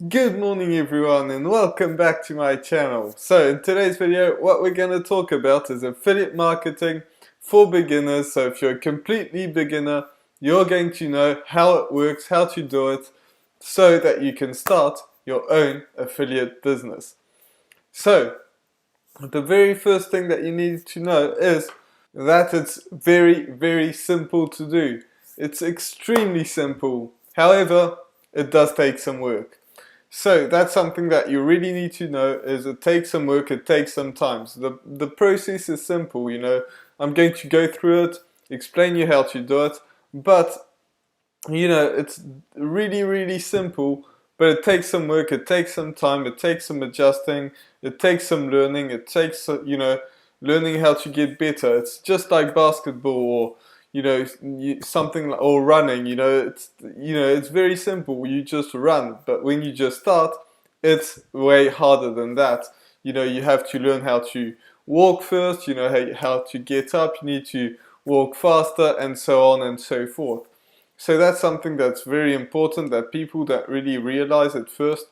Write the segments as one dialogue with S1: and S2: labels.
S1: Good morning everyone and welcome back to my channel. So in today's video what we're going to talk about is affiliate marketing for beginners. So if you're a completely beginner, you're going to know how it works, how to do it, so that you can start your own affiliate business. So the very first thing that you need to know is that it's very simple to do. It's extremely simple. However, it does take some work. So that's something that you really need to know is it takes some work, it takes some time. So the process is simple, I'm going to go through it, explain you how to do it, but it's really simple, but it takes some work, it takes some time, it takes some adjusting, it takes some learning, it takes, learning how to get better. It's just like basketball or, something or running, it's very simple. You just run, but when you just start, it's way harder than that. You have to learn how to walk first, how to get up, you need to walk faster, and so on and so forth. So that's something that's very important that people don't really realize at first,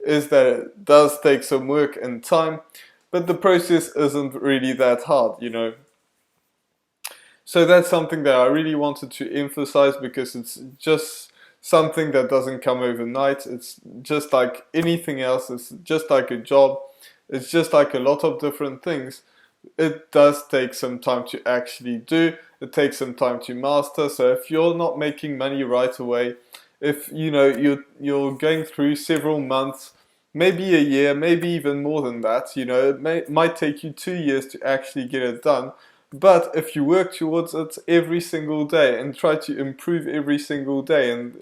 S1: is that it does take some work and time, but the process isn't really that hard. So that's something that I really wanted to emphasize because it's just something that doesn't come overnight. It's just like anything else, it's just like a job, it's just like a lot of different things. It does take some time to actually do. It takes some time to master. So if you're not making money right away, if you're going through several months, maybe a year, maybe even more than that, it might take you 2 years to actually get it done. But if you work towards it every single day and try to improve every single day and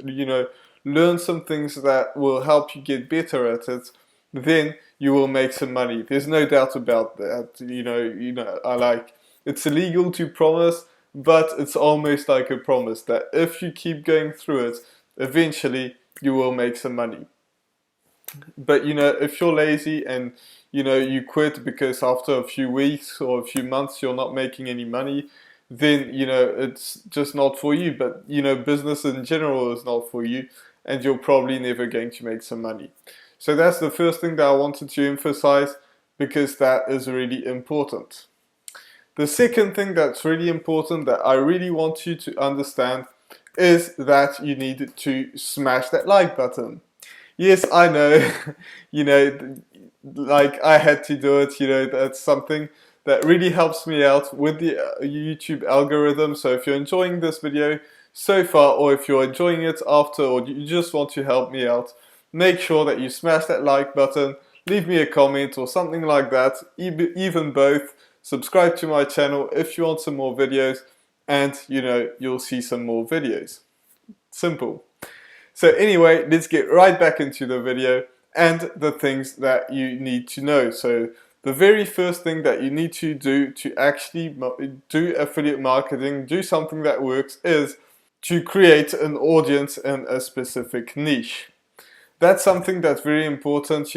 S1: learn some things that will help you get better at it, then you will make some money. There's no doubt about that. It's illegal to promise, but it's almost like a promise that if you keep going through it, eventually you will make some money. But if you're lazy and you quit because after a few weeks or a few months you're not making any money, then it's just not for you. But business in general is not for you, and you're probably never going to make some money. So that's the first thing that I wanted to emphasize, because that is really important. The second thing that's really important that I really want you to understand is that you need to smash that like button. Yes, I know, like I had to do it, that's something that really helps me out with the YouTube algorithm. So if you're enjoying this video so far, or if you're enjoying it after, or you just want to help me out, make sure that you smash that like button, leave me a comment or something like that, even both. Subscribe to my channel if you want some more videos, and you'll see some more videos. Simple. So anyway, let's get right back into the video and the things that you need to know. So the very first thing that you need to do to actually do affiliate marketing, do something that works, is to create an audience in a specific niche. That's something that's very important,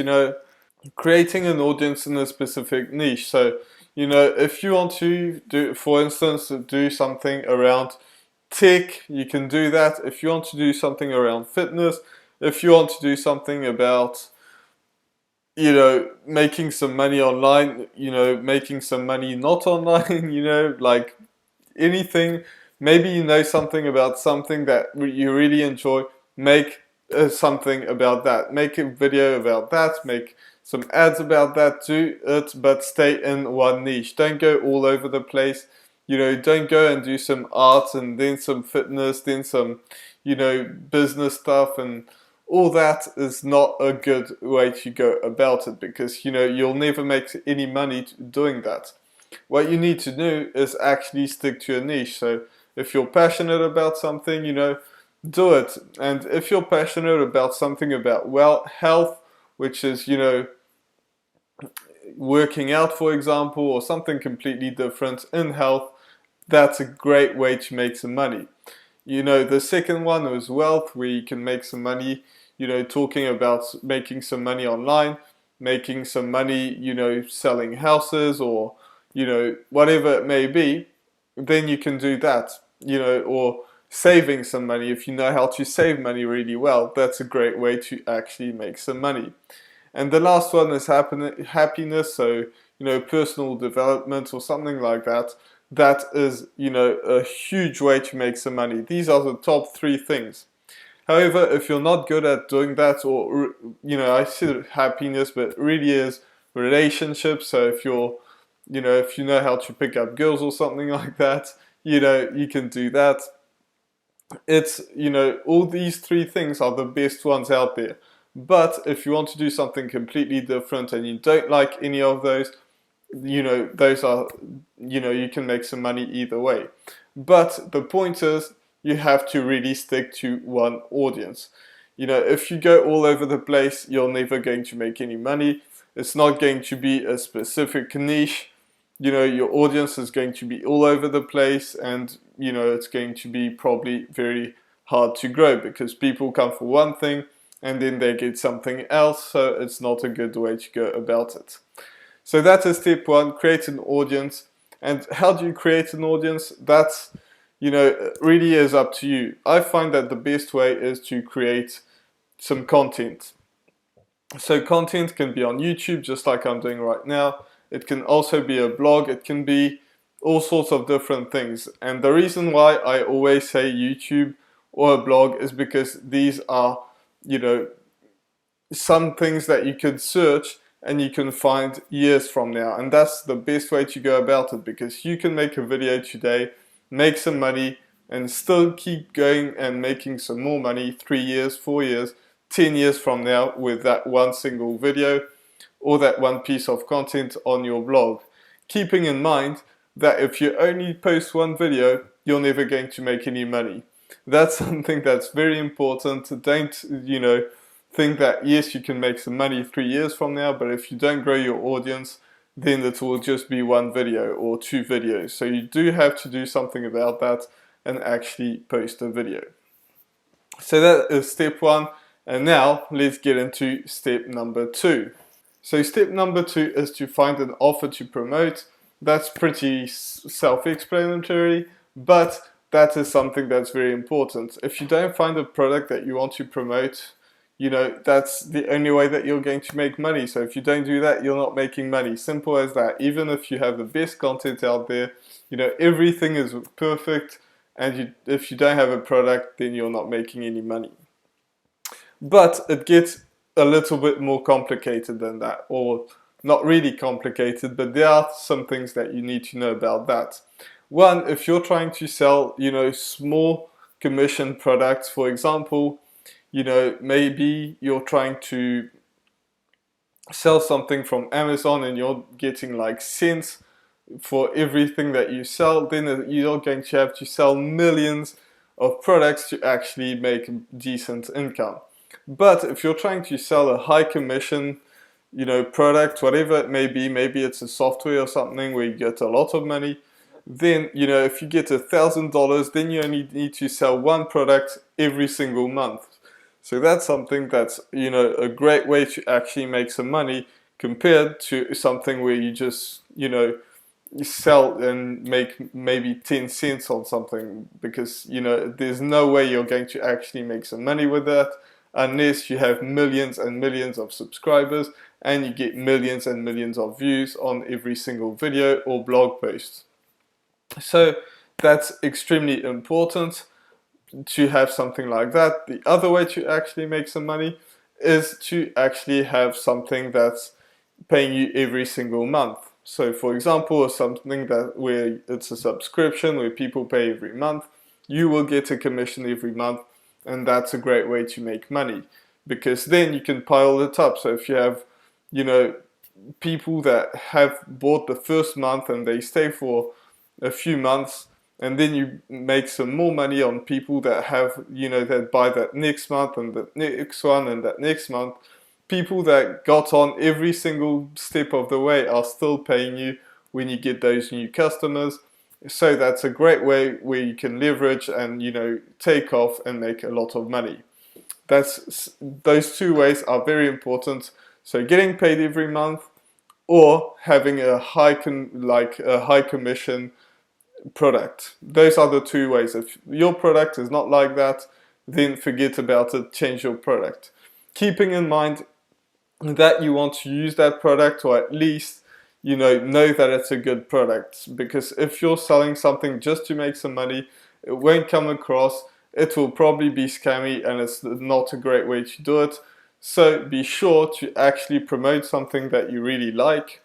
S1: creating an audience in a specific niche. So, if you want to do, for instance, do something around tech, you can do that. If you want to do something around fitness, if you want to do something about, making some money online, making some money not online, like anything, maybe something about something that you really enjoy, make something about that. Make a video about that, make some ads about that, do it, but stay in one niche. Don't go all over the place. Don't go and do some art and then some fitness, then some, business stuff, and all that is not a good way to go about it, because, you'll never make any money doing that. What you need to do is actually stick to a niche. So if you're passionate about something, do it. And if you're passionate about something about health, which is, working out, for example, or something completely different in health, that's a great way to make some money. The second one is wealth, where you can make some money, talking about making some money online, making some money, selling houses, or, whatever it may be. Then you can do that, or saving some money, if you know how to save money really well, that's a great way to actually make some money. And the last one is happiness, so personal development or something like that. That is a huge way to make some money. These are the top 3 things. However, if you're not good at doing that, or I said happiness, but it really is relationships. So if if you know how to pick up girls or something like that, you can do that. It's all these 3 things are the best ones out there. But if you want to do something completely different and you don't like any of those, those are you can make some money either way. But the point is, you have to really stick to one audience. If you go all over the place, you're never going to make any money. It's not going to be a specific niche. Your audience is going to be all over the place, and it's going to be probably very hard to grow because people come for one thing and then they get something else, so it's not a good way to go about it. So that is step 1, create an audience. And how do you create an audience? That's really is up to you. I find that the best way is to create some content. So content can be on YouTube, just like I'm doing right now. It can also be a blog. It can be all sorts of different things. And the reason why I always say YouTube or a blog is because these are, some things that you could search and you can find years from now. And that's the best way to go about it, because you can make a video today, make some money, and still keep going and making some more money 3 years, 4 years, 10 years from now with that one single video or that one piece of content on your blog. Keeping in mind that if you only post one video, you're never going to make any money. That's something that's very important. Don't, think that yes, you can make some money 3 years from now, but if you don't grow your audience, then it will just be one video or 2 videos. So you do have to do something about that and actually post a video. So that is step 1. And now let's get into step number 2. So step number 2 is to find an offer to promote. That's pretty self-explanatory, but that is something that's very important. If you don't find a product that you want to promote, that's the only way that you're going to make money. So if you don't do that, you're not making money. Simple as that. Even if you have the best content out there, everything is perfect, and if you don't have a product, then you're not making any money. But it gets a little bit more complicated than that, or not really complicated, but there are some things that you need to know about that. One, if you're trying to sell, small commission products, for example, maybe you're trying to sell something from Amazon and you're getting like cents for everything that you sell, then you're going to have to sell millions of products to actually make decent income. But if you're trying to sell a high commission, product, whatever it may be, maybe it's a software or something where you get a lot of money, then, if you get $1,000, then you only need to sell one product every single month. So that's something that's, a great way to actually make some money compared to something where you just, you sell and make maybe 10 cents on something, because, there's no way you're going to actually make some money with that unless you have millions and millions of subscribers and you get millions and millions of views on every single video or blog post. So that's extremely important to have something like that. The other way to actually make some money is to actually have something that's paying you every single month. So for example, something where it's a subscription where people pay every month, you will get a commission every month, and that's a great way to make money, because then you can pile it up. So if you have, people that have bought the first month and they stay for a few months, and then you make some more money on people that have, that buy that next month and the next one and that next month. People that got on every single step of the way are still paying you when you get those new customers. So that's a great way where you can leverage and, take off and make a lot of money. Those 2 ways are very important. So getting paid every month, or having a high commission product. Those are the two ways. If your product is not like that, then forget about it, change your product. Keeping in mind that you want to use that product, or at least know that it's a good product, because if you're selling something just to make some money, it won't come across, it will probably be scammy, and it's not a great way to do it. So be sure to actually promote something that you really like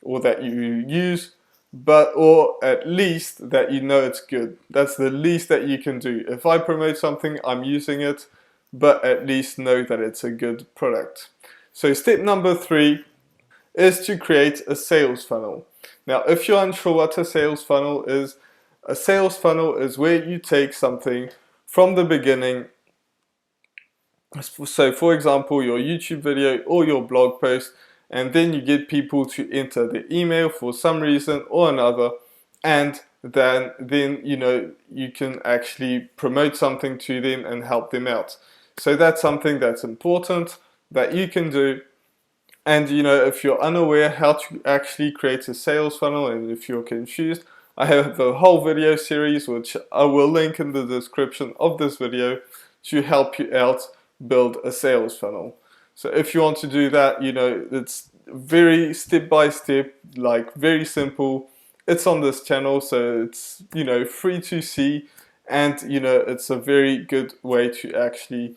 S1: or that you use, or at least that you know it's good. That's the least that you can do. If I promote something, I'm using it, but at least know that it's a good product. So step number 3 is to create a sales funnel. Now, if you're unsure what a sales funnel is where you take something from the beginning. So for example, your YouTube video or your blog post, and then you get people to enter the email for some reason or another, and then you can actually promote something to them and help them out. So that's something that's important that you can do. And if you're unaware how to actually create a sales funnel, and if you're confused, I have a whole video series which I will link in the description of this video to help you out build a sales funnel. So if you want to do that, it's very step by step, like very simple. It's on this channel, so it's free to see, and it's a very good way to actually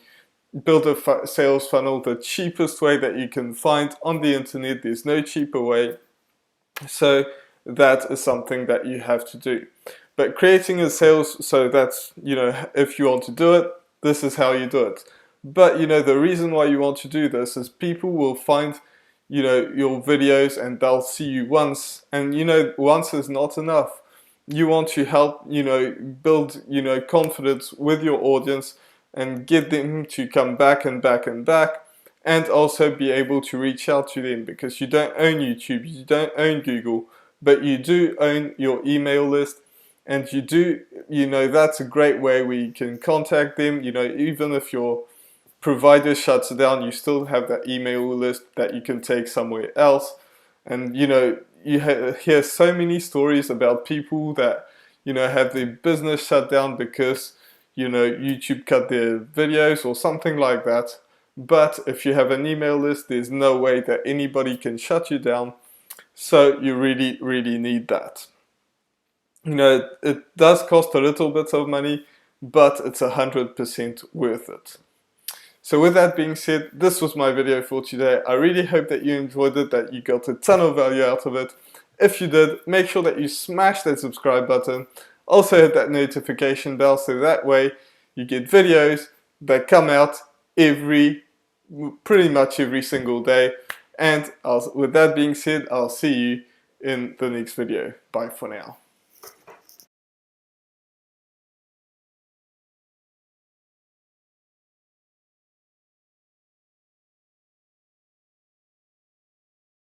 S1: build a sales funnel, the cheapest way that you can find on the internet. There's no cheaper way. So that is something that you have to do. But creating a sales, so that's, if you want to do it, this is how you do it. But the reason why you want to do this is people will find your videos, and they'll see you once, and once is not enough. You want to help build confidence with your audience and get them to come back and back and back, and also be able to reach out to them, because you don't own YouTube, you don't own Google, but you do own your email list. And you do, that's a great way where you can contact them. Even if your provider shuts down, you still have that email list that you can take somewhere else. And you hear so many stories about people that have their business shut down because YouTube cut their videos or something like that. But if you have an email list, there's no way that anybody can shut you down. So you really, really need that. It does cost a little bit of money, but it's 100% worth it. So with that being said, this was my video for today. I really hope that you enjoyed it, that you got a ton of value out of it. If you did, make sure that you smash that subscribe button. Also hit that notification bell, so that way you get videos that come out pretty much every single day. And with that being said, I'll see you in the next video. Bye for now.